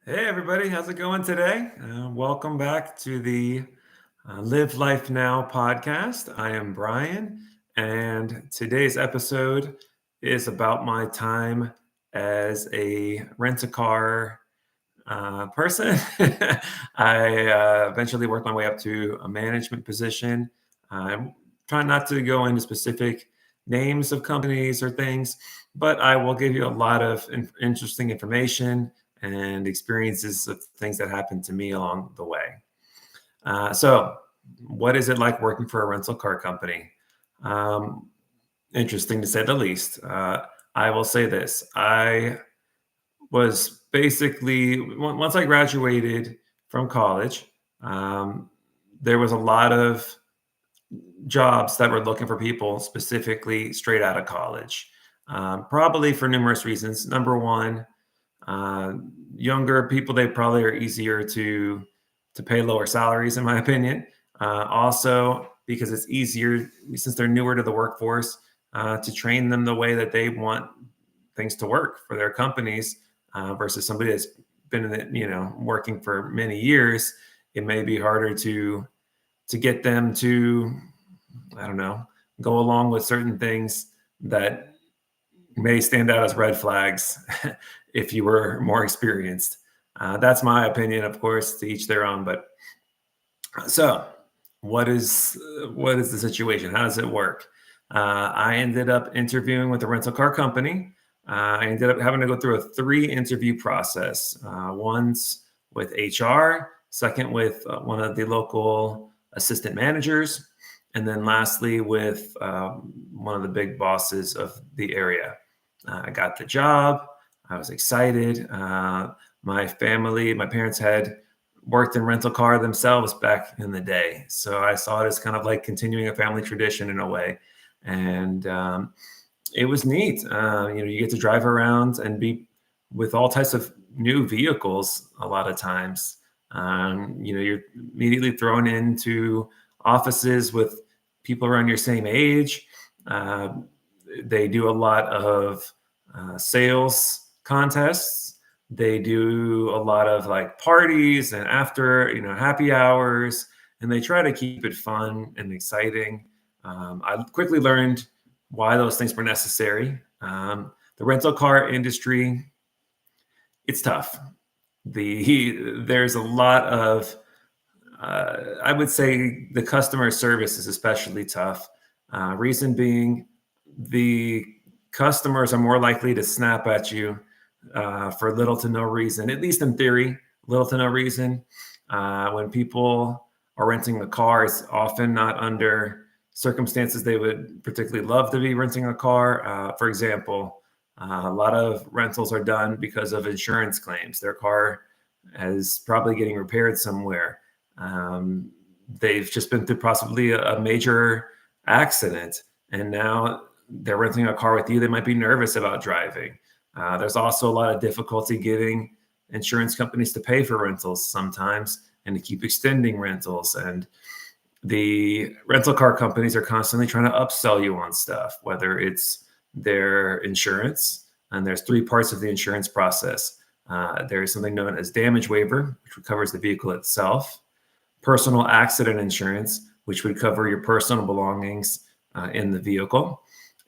Hey, everybody, how's it going today? Welcome back to the Live Life Now podcast. I am Brian, and today's episode is about my time as a rent-a-car person. I eventually worked my way up to a management position. I'm trying not to go into specific names of companies or things, but I will give you a lot of interesting information and experiences of things that happened to me along the way. So, what is it like working for a rental car company? Um, Interesting to say the least. I will say this: I was basically once I graduated from college, um, there was a lot of jobs that were looking for people specifically straight out of college, probably for numerous reasons. Number one, uh, younger people, they probably are easier to pay lower salaries, in my opinion. Also, because it's easier since they're newer to the workforce to train them the way that they want things to work for their companies versus somebody that's been in it, working for many years. It may be harder to get them to, I don't know, go along with certain things that may stand out as red flags if you were more experienced. That's my opinion, of course, to each their own. But so, what is the situation? How does it work? I ended up interviewing with a rental car company. I ended up having to go through a 3 interview process. Once with HR, second with one of the local assistant managers, and then lastly with one of the big bosses of the area. I got the job. I was excited. My parents had worked in rental car themselves back in the day. So I saw it as kind of like continuing a family tradition in a way. And it was neat. You get to drive around and be with all types of new vehicles a lot of times. You're immediately thrown into offices with people around your same age. They do a lot of sales contests. They do a lot of like parties and after, happy hours, and they try to keep it fun and exciting. I quickly learned why those things were necessary. The rental car industry, it's tough. There's a lot of, I would say the customer service is especially tough. Reason being, the customers are more likely to snap at you for little to no reason, at least in theory, little to no reason. When people are renting a car, it's often not under circumstances they would particularly love to be renting a car. For example, a lot of rentals are done because of insurance claims. Their car is probably getting repaired somewhere. They've just been through possibly a major accident, and now they're renting a car with you. They might be nervous about driving. There's also a lot of difficulty getting insurance companies to pay for rentals sometimes and to keep extending rentals. And the rental car companies are constantly trying to upsell you on stuff, whether it's their insurance, and there's 3 parts of the insurance process. There is something known as damage waiver, which covers the vehicle itself, personal accident insurance, which would cover your personal belongings in the vehicle,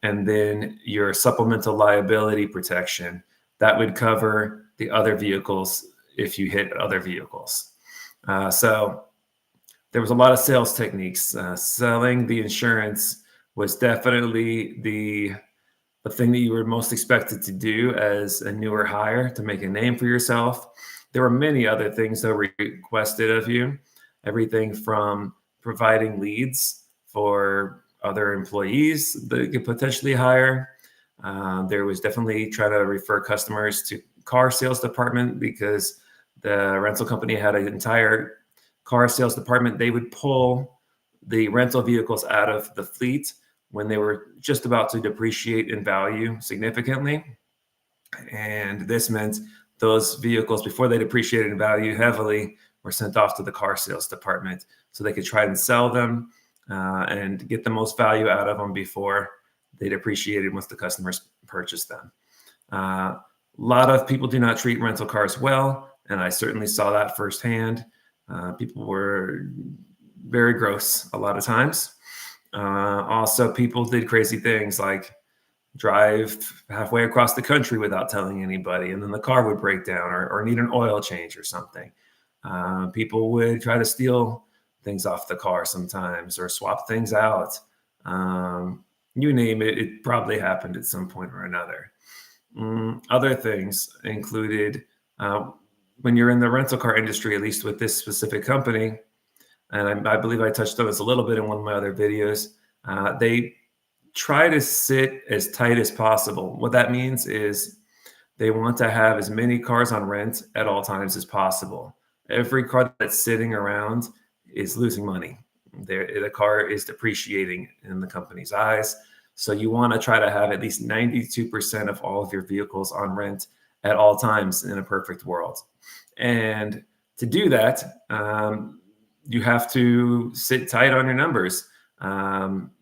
and then your supplemental liability protection that would cover the other vehicles if you hit other vehicles. So there was a lot of sales techniques. Selling the insurance was definitely the thing that you were most expected to do as a newer hire to make a name for yourself. There were many other things that were requested of you, everything from providing leads for other employees that you could potentially hire. There was definitely trying to refer customers to car sales department because the rental company had an entire car sales department. They would pull the rental vehicles out of the fleet when they were just about to depreciate in value significantly. And this meant those vehicles, before they depreciated in value heavily, were sent off to the car sales department so they could try and sell them and get the most value out of them before they depreciated once the customers purchased them. A lot of people do not treat rental cars well. And I certainly saw that firsthand. People were very gross a lot of times. Also, people did crazy things like drive halfway across the country without telling anybody, and then the car would break down or need an oil change or something. People would try to steal things off the car sometimes or swap things out. You name it, it probably happened at some point or another. Other things included when you're in the rental car industry, at least with this specific company, and I believe I touched on this a little bit in one of my other videos, they try to sit as tight as possible. What that means is they want to have as many cars on rent at all times as possible. Every car that's sitting around is losing money. The car is depreciating in the company's eyes. So you want to try to have at least 92% of all of your vehicles on rent at all times in a perfect world. And to do that, you have to sit tight on your numbers,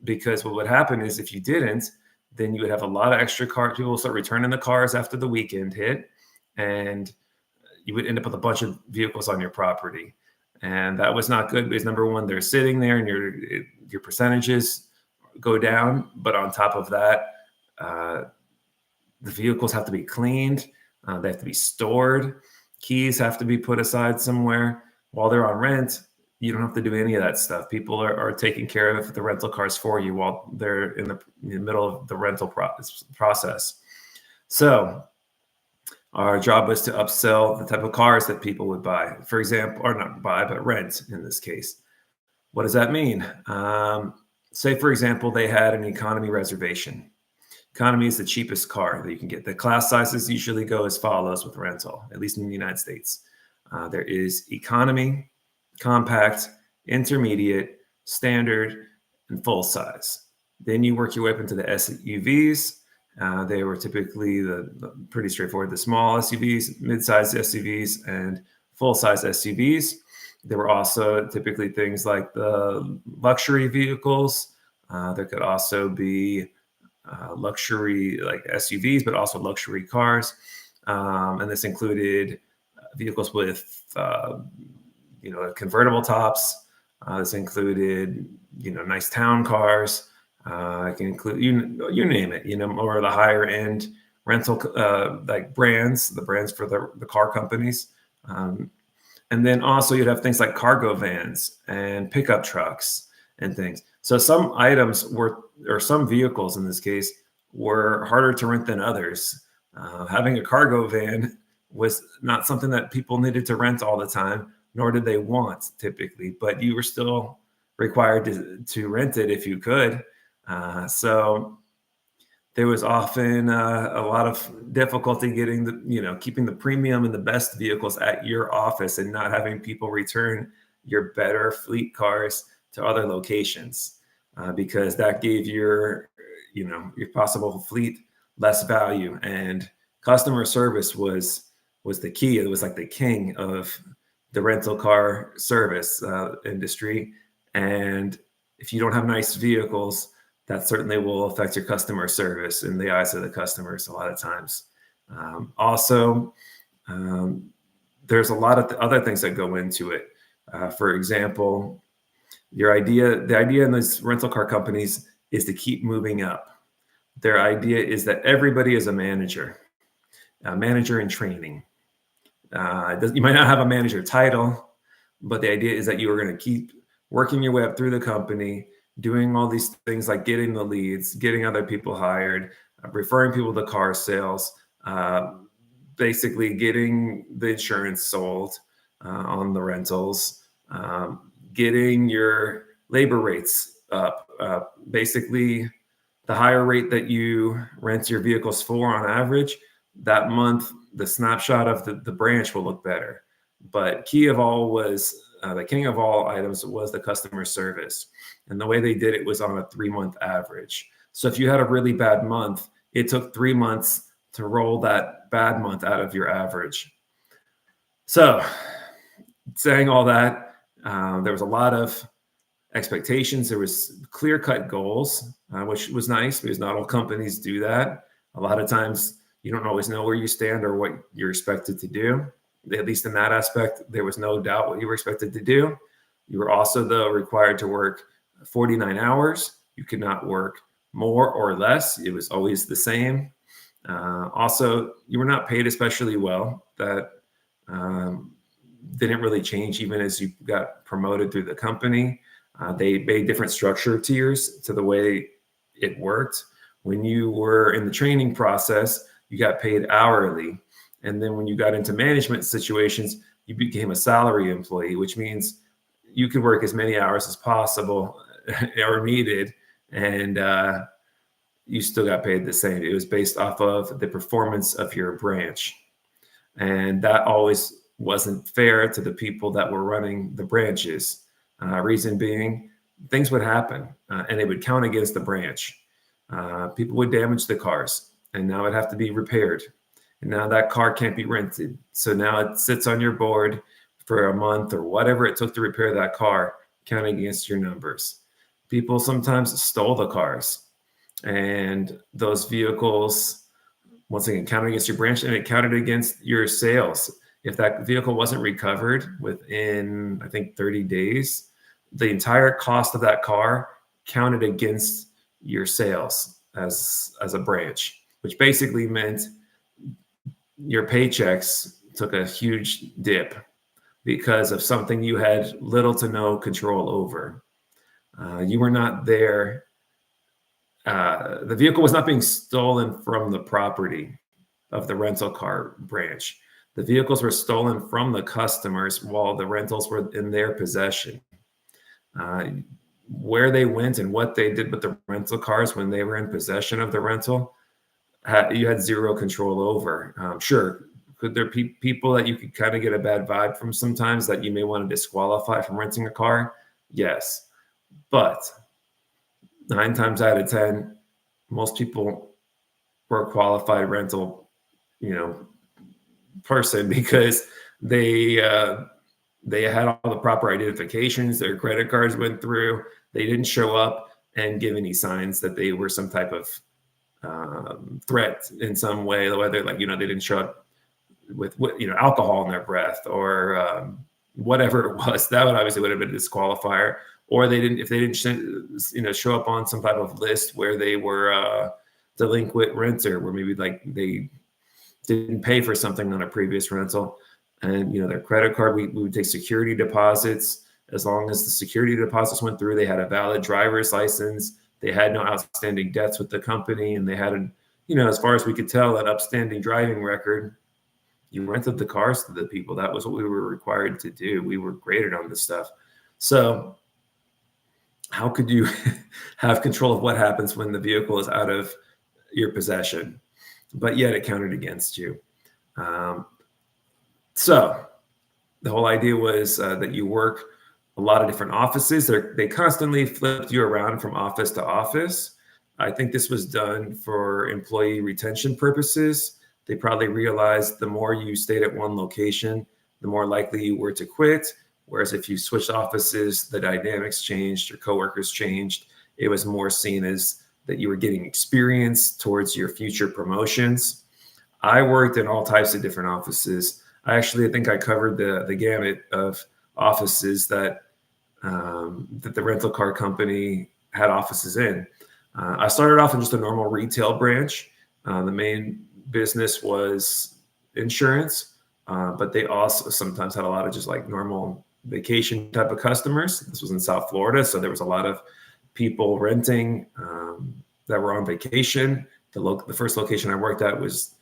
because what would happen is if you didn't, then you would have a lot of extra cars. People will start returning the cars after the weekend hit, and you would end up with a bunch of vehicles on your property. And that was not good because, number one, they're sitting there and your percentages go down. But on top of that, the vehicles have to be cleaned. They have to be stored. Keys have to be put aside somewhere. While they're on rent, you don't have to do any of that stuff. People are taking care of the rental cars for you while they're in the middle of the rental process. So our job was to upsell the type of cars that people would buy, for example, or not buy, but rent in this case. What does that mean? Say, for example, they had an economy reservation. Economy is the cheapest car that you can get. The class sizes usually go as follows with rental, at least in the United States. There is economy, compact, intermediate, standard, and full size. Then you work your way up into the SUVs. They were typically the pretty straightforward, the small SUVs, mid-sized SUVs, and full-size SUVs. There were also typically things like the luxury vehicles. There could also be luxury like SUVs, but also luxury cars. And this included vehicles with convertible tops. This included nice town cars. It can include you name it, or the higher end rental like brands, the brands for the car companies. And then also you'd have things like cargo vans and pickup trucks and things. So some items or some vehicles in this case, were harder to rent than others. Having a cargo van was not something that people needed to rent all the time, nor did they want typically, but you were still required to rent it if you could. So there was often a lot of difficulty getting keeping the premium and the best vehicles at your office and not having people return your better fleet cars to other locations, because that gave your possible fleet less value. And customer service was the key. It was like the king of the rental car service industry. And if you don't have nice vehicles, that certainly will affect your customer service in the eyes of the customers a lot of times. There's a lot of other things that go into it. For example, the idea in these rental car companies is to keep moving up. Their idea is that everybody is a manager in training. You might not have a manager title, but the idea is that you are going to keep working your way up through the company, doing all these things like getting the leads, getting other people hired, referring people to car sales, basically getting the insurance sold on the rentals, getting your labor rates up. Basically, the higher rate that you rent your vehicles for on average, that month, the snapshot of the branch will look better. But key of all was the king of all items was the customer service. And the way they did it was on a 3-month average. So if you had a really bad month, it took 3 months to roll that bad month out of your average. So saying all that, there was a lot of expectations. There was clear-cut goals, which was nice because not all companies do that. A lot of times you don't always know where you stand or what you're expected to do. at least in that aspect, there was no doubt what you were expected to do. You were also, though, required to work 49 hours. You could not work more or less. It was always the same. Also, you were not paid especially well. That didn't really change even as you got promoted through the company. They made different structure tiers to the way it worked. When you were in the training process, you got paid hourly. And then when you got into management situations, you became a salary employee, which means you could work as many hours as possible or needed, and you still got paid the same. It was based off of the performance of your branch. And that always wasn't fair to the people that were running the branches. Reason being, things would happen and it would count against the branch. People would damage the cars, and now it'd have to be repaired. And now that car can't be rented. So now it sits on your board for a month or whatever it took to repair that car, counting against your numbers. People sometimes stole the cars, and those vehicles, once again, counted against your branch, and it counted against your sales. If that vehicle wasn't recovered within, I think, 30 days, the entire cost of that car counted against your sales as a branch, which basically meant your paychecks took a huge dip because of something you had little to no control over. You were not there. The vehicle was not being stolen from the property of the rental car branch. The vehicles were stolen from the customers while the rentals were in their possession. Where they went and what they did with the rental cars when they were in possession of the rental, you had zero control over. Sure, could there be people that you could kind of get a bad vibe from sometimes that you may want to disqualify from renting a car? Yes. But 9 times out of 10, most people were a qualified rental, person because they had all the proper identifications. Their credit cards went through. They didn't show up and give any signs that they were some type of threat in some way, whether they didn't show up with alcohol in their breath or whatever it was. That would have been a disqualifier. Or if they didn't show up on some type of list where they were a delinquent renter, where maybe they didn't pay for something on a previous rental, and their credit card, we would take security deposits. As long as the security deposits went through, they had a valid driver's license, they had no outstanding debts with the company, and they had as far as we could tell, an upstanding driving record. You rented the cars to the people. That was what we were required to do. We were graded on this stuff. So how could you have control of what happens when the vehicle is out of your possession, but yet it counted against you? So the whole idea was that you work a lot of different offices. They constantly flipped you around from office to office. I think this was done for employee retention purposes. They probably realized the more you stayed at one location, the more likely you were to quit. Whereas if you switched offices, the dynamics changed, your coworkers changed. It was more seen as that you were getting experience towards your future promotions. I worked in all types of different offices. I think I covered the gamut of offices that the rental car company had offices in. I started off in just a normal retail branch. The main business was insurance, but they also sometimes had a lot of just normal vacation type of customers. This was in South Florida, so there was a lot of people renting that were on vacation. The first location I worked at was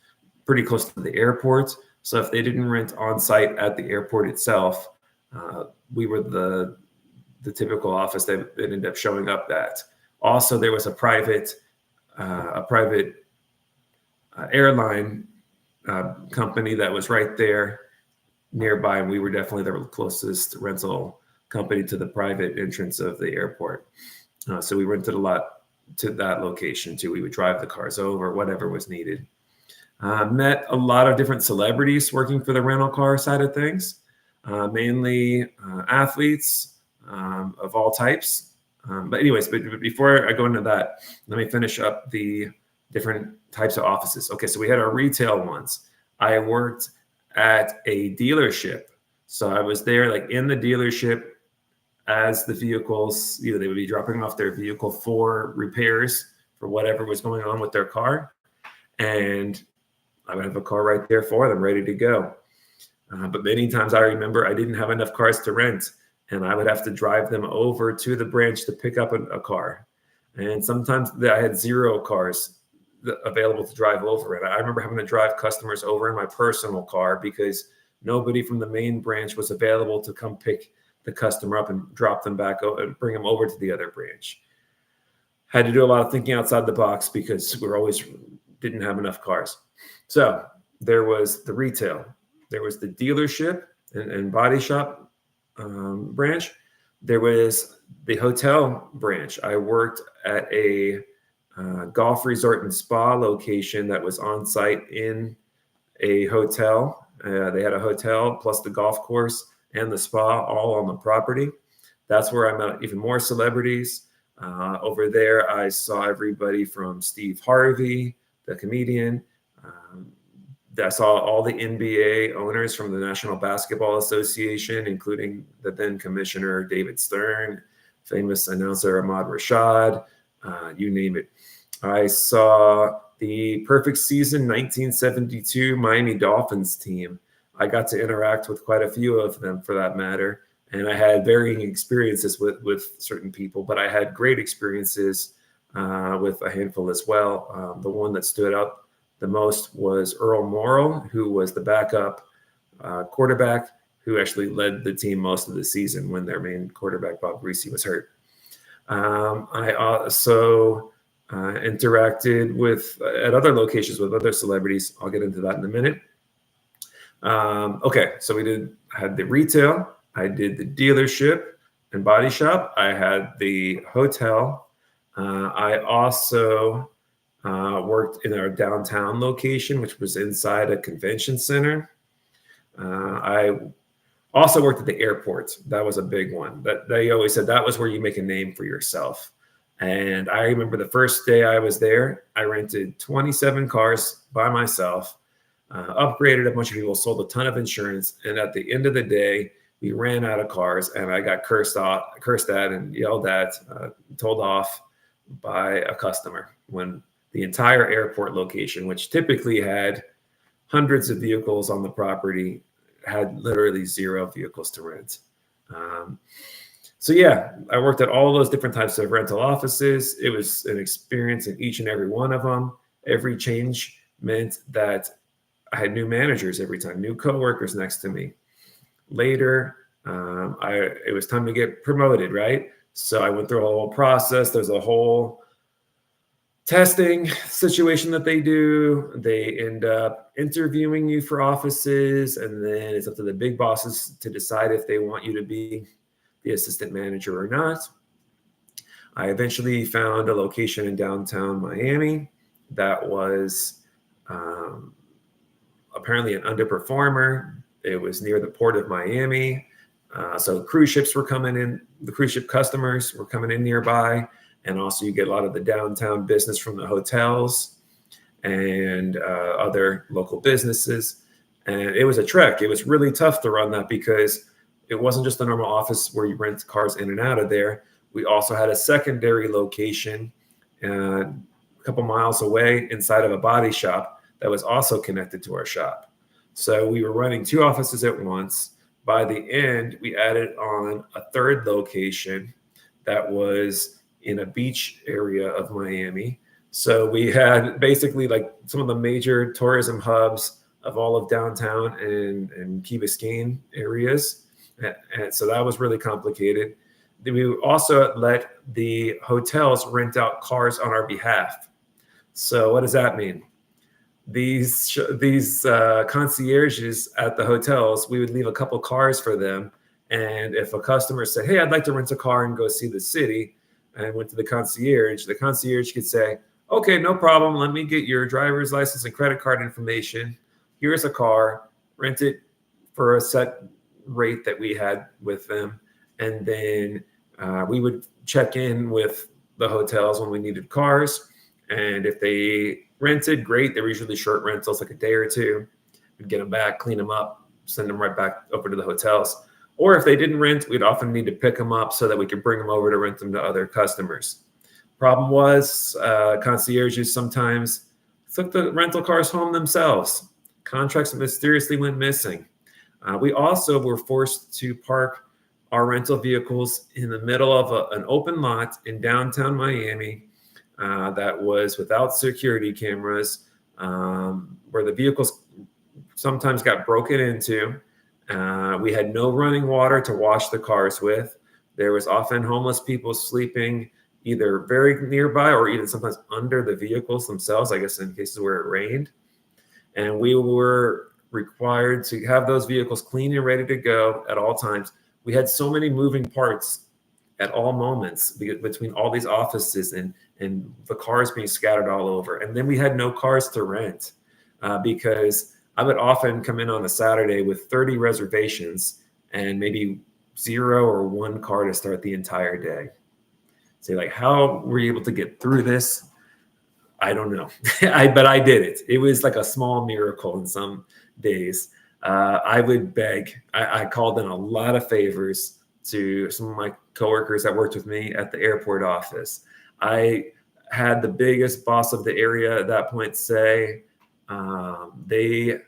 pretty close to the airport, so if they didn't rent on site at the airport itself, we were the typical office that it ended up showing up at. Also, there was a private airline company that was right there nearby, and we were definitely the closest rental company to the private entrance of the airport. So we rented a lot to that location too. We would drive the cars over, whatever was needed. Met a lot of different celebrities working for the rental car side of things, mainly athletes of all types. But before I go into that, let me finish up the different types of offices. Okay, so we had our retail ones. I worked at a dealership. So I was there like in the dealership as the vehicles, they would be dropping off their vehicle for repairs for whatever was going on with their car. And I would have a car right there for them, ready to go. But many times I remember I didn't have enough cars to rent, and I would have to drive them over to the branch to pick up a car. And sometimes I had 0 cars available to drive over. And I remember having to drive customers over in my personal car because nobody from the main branch was available to come pick the customer up and drop them back and bring them over to the other branch. Had to do a lot of thinking outside the box because we always didn't have enough cars. So there was the retail, there was the dealership and body shop branch. There was the hotel branch. I worked at a golf resort and spa location that was on site in a hotel. They had a hotel plus the golf course and the spa all on the property. That's where I met even more celebrities. Over there, I saw everybody from Steve Harvey, the comedian. I saw all the NBA owners from the National Basketball Association, including the then commissioner David Stern, famous announcer Ahmad Rashad, you name it. I saw the perfect season 1972 Miami Dolphins team. I got to interact with quite a few of them, for that matter, and I had varying experiences with certain people, but I had great experiences with a handful as well. The one that stood out the most was Earl Morrall, who was the backup quarterback, who actually led the team most of the season when their main quarterback, Bob Greasy, was hurt. I also interacted at other locations with other celebrities. I'll get into that in a minute. Okay, so we had the retail, I did the dealership and body shop, I had the hotel. I also worked in our downtown location, which was inside a convention center. I also worked at the airport. That was a big one. That they always said that was where you make a name for yourself. And I remember the first day I was there, I rented 27 cars by myself, upgraded a bunch of people, sold a ton of insurance. And at the end of the day, we ran out of cars and I got cursed at and yelled at, told off by a customer when the entire airport location, which typically had hundreds of vehicles on the property, had literally 0 vehicles to rent. So yeah, I worked at all those different types of rental offices. It was an experience in each and every one of them. Every change meant that I had new managers every time, new coworkers next to me. Later, it was time to get promoted, right? So I went through a whole process. There's a whole testing situation that they do. They end up interviewing you for offices, and then it's up to the big bosses to decide if they want you to be the assistant manager or not. I eventually found a location in downtown Miami that was apparently an underperformer. It was near the port of Miami. So cruise ships were coming in, the cruise ship customers were coming in nearby. And also you get a lot of the downtown business from the hotels and other local businesses. And it was a trek. It was really tough to run that because it wasn't just a normal office where you rent cars in and out of there. We also had a secondary location a couple miles away inside of a body shop that was also connected to our shop. So we were running 2 offices at once. By the end, we added on a 3rd location that was in a beach area of Miami. So we had basically like some of the major tourism hubs of all of downtown and Key Biscayne areas. And so that was really complicated. Then we also let the hotels rent out cars on our behalf. So what does that mean? These concierges at the hotels, we would leave a couple cars for them. And if a customer said, hey, I'd like to rent a car and go see the city, and went to the concierge could say, okay, no problem. Let me get your driver's license and credit card information. Here's a car, rent it for a set rate that we had with them. And then we would check in with the hotels when we needed cars. And if they rented, great. They were usually short rentals, like a day or 2. We'd get them back, clean them up, send them right back over to the hotels. Or if they didn't rent, we'd often need to pick them up so that we could bring them over to rent them to other customers. Problem was, concierges sometimes took the rental cars home themselves. Contracts mysteriously went missing. We also were forced to park our rental vehicles in the middle of an open lot in downtown Miami that was without security cameras, where the vehicles sometimes got broken into. We had no running water to wash the cars with. There was often homeless people sleeping either very nearby or even sometimes under the vehicles themselves, I guess in cases where it rained. And we were required to have those vehicles clean and ready to go at all times. We had so many moving parts at all moments between all these offices and the cars being scattered all over. And then we had no cars to rent because I would often come in on a Saturday with 30 reservations and maybe 0 or 1 car to start the entire day. So like, how were you able to get through this? I don't know, but I did it. It was like a small miracle in some days. I would beg. I called in a lot of favors to some of my coworkers that worked with me at the airport office. I had the biggest boss of the area at that point say they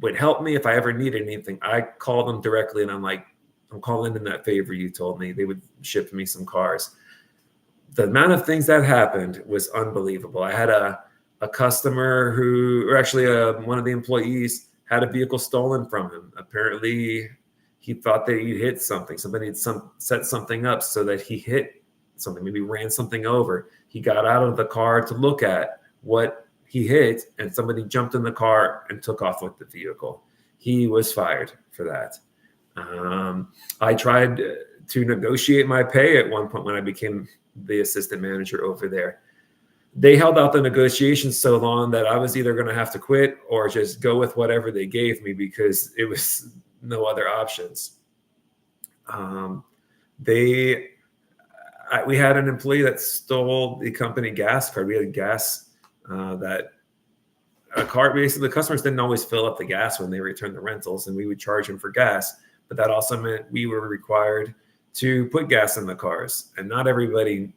would help me if I ever needed anything. I called them directly and I'm like, I'm calling in that favor you told me. They would ship me some cars. The amount of things that happened was unbelievable. I had a customer who, or actually one of the employees, had a vehicle stolen from him. Apparently, he thought that he hit something. Somebody had set something up so that he hit something, maybe ran something over. He got out of the car to look at what he hit, and somebody jumped in the car and took off with the vehicle. He was fired for that. I tried to negotiate my pay at one point when I became the assistant manager over there. They held out the negotiations so long that I was either going to have to quit or just go with whatever they gave me because it was no other options. We had an employee that stole the company gas card. We had gas that a car, basically the customers didn't always fill up the gas when they returned the rentals, and we would charge them for gas. But that also meant we were required to put gas in the cars, and not everybody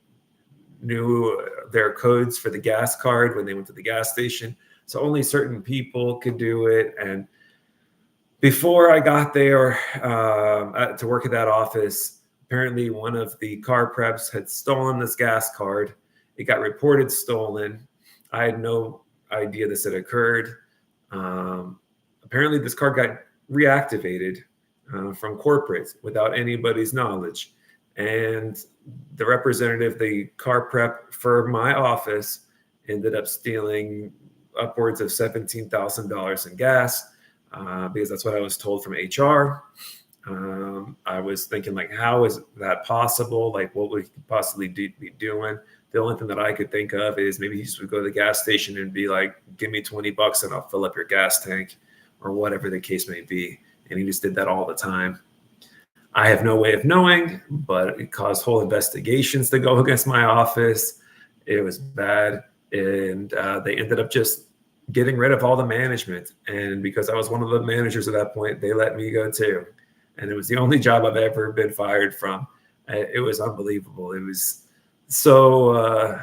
knew their codes for the gas card when they went to the gas station. So only certain people could do it. And before I got there to work at that office, apparently one of the car preps had stolen this gas card. It got reported stolen. I had no idea this had occurred. Apparently this card got reactivated from corporate without anybody's knowledge. And the representative, the car prep for my office, ended up stealing upwards of $17,000 in gas because that's what I was told from HR. I was thinking, like, how is that possible? Like, what would he possibly be doing? The only thing that I could think of is maybe he just would go to the gas station and be like, give me $20 and I'll fill up your gas tank, or whatever the case may be. And he just did that all the time. I have no way of knowing, but it caused whole investigations to go against my office. It was bad. And they ended up just getting rid of all the management. And because I was one of the managers at that point, they let me go too. And it was the only job I've ever been fired from. It was unbelievable. It was so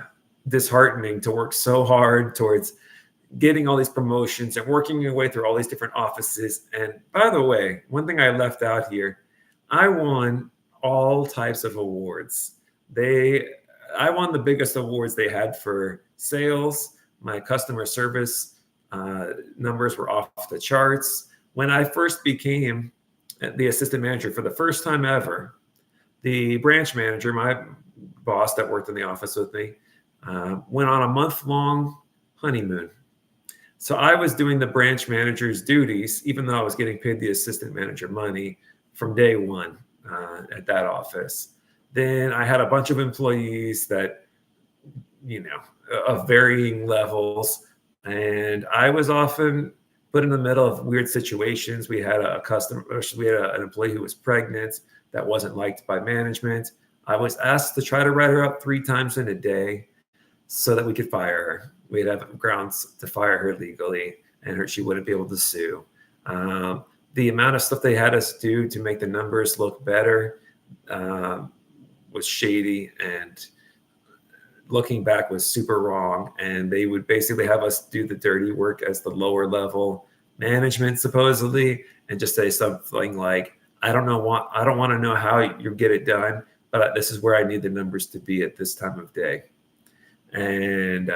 disheartening to work so hard towards getting all these promotions and working your way through all these different offices. And by the way, one thing I left out here, I won all types of awards. I won the biggest awards they had for sales. My customer service numbers were off the charts. When I first became the assistant manager for the first time ever, the branch manager, my boss that worked in the office with me, went on a month-long honeymoon. So I was doing the branch manager's duties, even though I was getting paid the assistant manager money from day one at that office. Then I had a bunch of employees that, of varying levels. And I was often put in the middle of weird situations. We had an employee who was pregnant that wasn't liked by management. I was asked to try to write her up 3 times in a day so that we could fire her. We'd have grounds to fire her legally. and she wouldn't be able to sue. The amount of stuff they had us do to make the numbers look better was shady, and looking back was super wrong. And they would basically have us do the dirty work as the lower level management, supposedly, and just say something like, I don't want to know how you get it done, but this is where I need the numbers to be at this time of day. And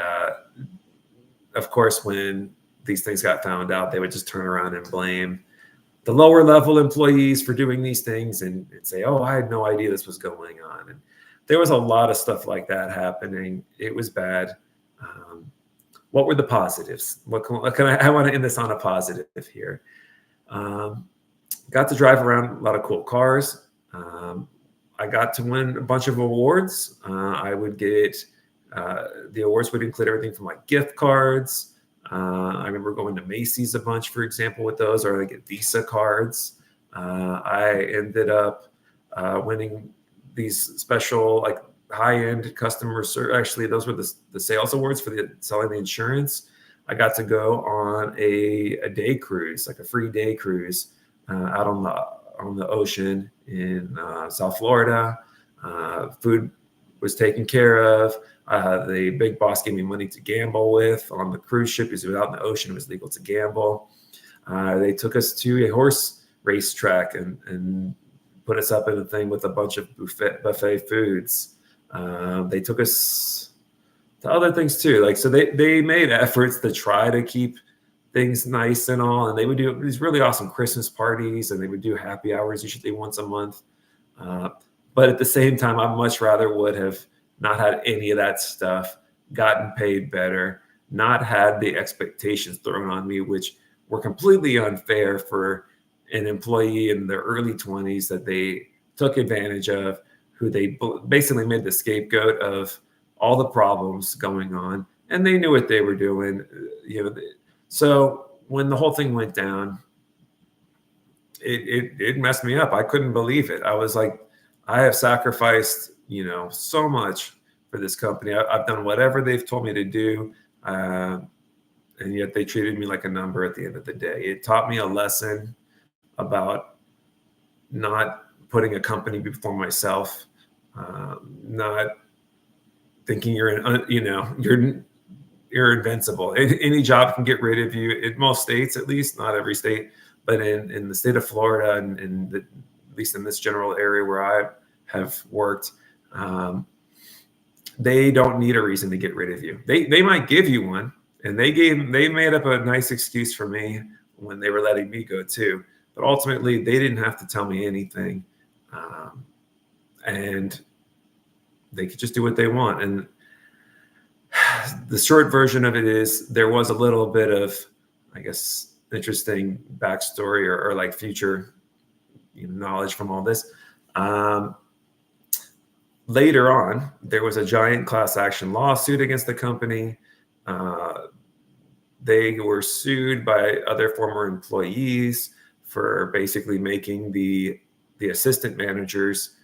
of course, when these things got found out, they would just turn around and blame the lower level employees for doing these things and say, oh, I had no idea this was going on. And there was a lot of stuff like that happening. It was bad. What were the positives? I want to end this on a positive here. Got to drive around a lot of cool cars. I got to win a bunch of awards. I would get, the awards would include everything from like gift cards. I remember going to Macy's a bunch, for example, with those, or I get Visa cards. I ended up winning these special, like high-end customer service. Actually, those were the sales awards for selling the insurance. I got to go on a day cruise, like a free day cruise out on the ocean in South Florida. Food was taken care of. The big boss gave me money to gamble with on the cruise ship because without in the ocean, it was legal to gamble. They took us to a horse racetrack and put us up in a thing with a bunch of buffet foods. They took us to other things too. Like, so they made efforts to try to keep things nice and all. And they would do these really awesome Christmas parties, and they would do happy hours usually once a month. But at the same time, I much rather would have not had any of that stuff, gotten paid better, not had the expectations thrown on me, which were completely unfair for an employee in their early 20s that they took advantage of, who they basically made the scapegoat of all the problems going on. And they knew what they were doing. So when the whole thing went down, it messed me up. I couldn't believe it. I was like, I have sacrificed, so much for this company. I've done whatever they've told me to do. And yet they treated me like a number at the end of the day. It taught me a lesson about not putting a company before myself, not thinking you're invincible. Any job can get rid of you in most states, at least, not every state, but in the state of Florida and at least in this general area where I have worked, they don't need a reason to get rid of you. They might give you one, and they made up a nice excuse for me when they were letting me go too. But ultimately, they didn't have to tell me anything, and they could just do what they want. And the short version of it is there was a little bit of, I guess, interesting backstory or like future knowledge from all this. Later on, there was a giant class action lawsuit against the company. They were sued by other former employees for basically making the assistant managers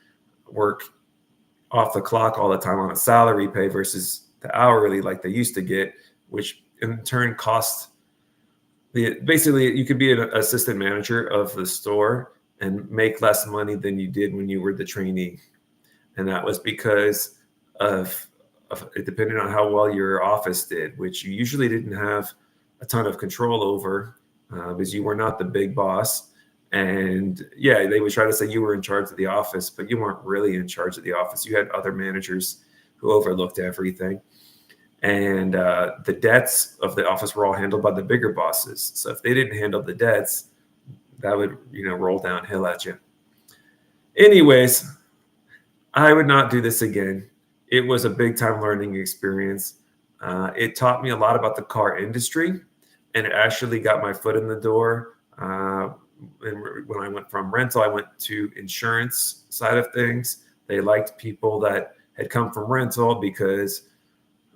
work off the clock all the time on a salary pay versus the hourly like they used to get, which in turn cost basically you could be an assistant manager of the store and make less money than you did when you were the trainee. And that was because of it depended on how well your office did, which you usually didn't have a ton of control over because you were not the big boss. And yeah, they would try to say you were in charge of the office, but you weren't really in charge of the office. You had other managers who overlooked everything. And the debts of the office were all handled by the bigger bosses. So if they didn't handle the debts, that would, roll downhill at you. Anyways, I would not do this again. It was a big time learning experience. It taught me a lot about the car industry, and it actually got my foot in the door. And when I went from rental, I went to insurance side of things. They liked people that had come from rental because,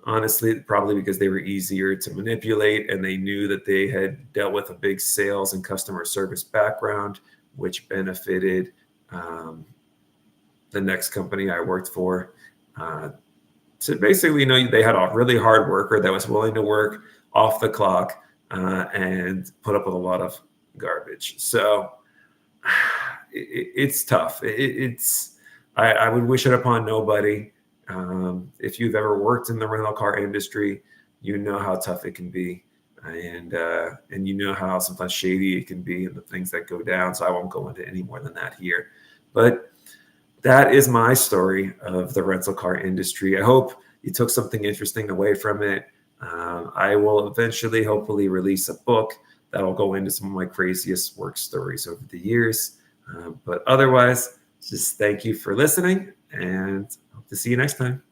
honestly, probably because they were easier to manipulate, and they knew that they had dealt with a big sales and customer service background, which benefited the next company I worked for. So basically, they had a really hard worker that was willing to work off the clock and put up with a lot of garbage. So it's tough. I would wish it upon nobody. If you've ever worked in the rental car industry, you know how tough it can be, and you know how sometimes shady it can be and the things that go down. So I won't go into any more than that here. But that is my story of the rental car industry. I hope you took something interesting away from it. I will eventually, hopefully, release a book that will go into some of my craziest work stories over the years. But otherwise, just thank you for listening, and hope to see you next time.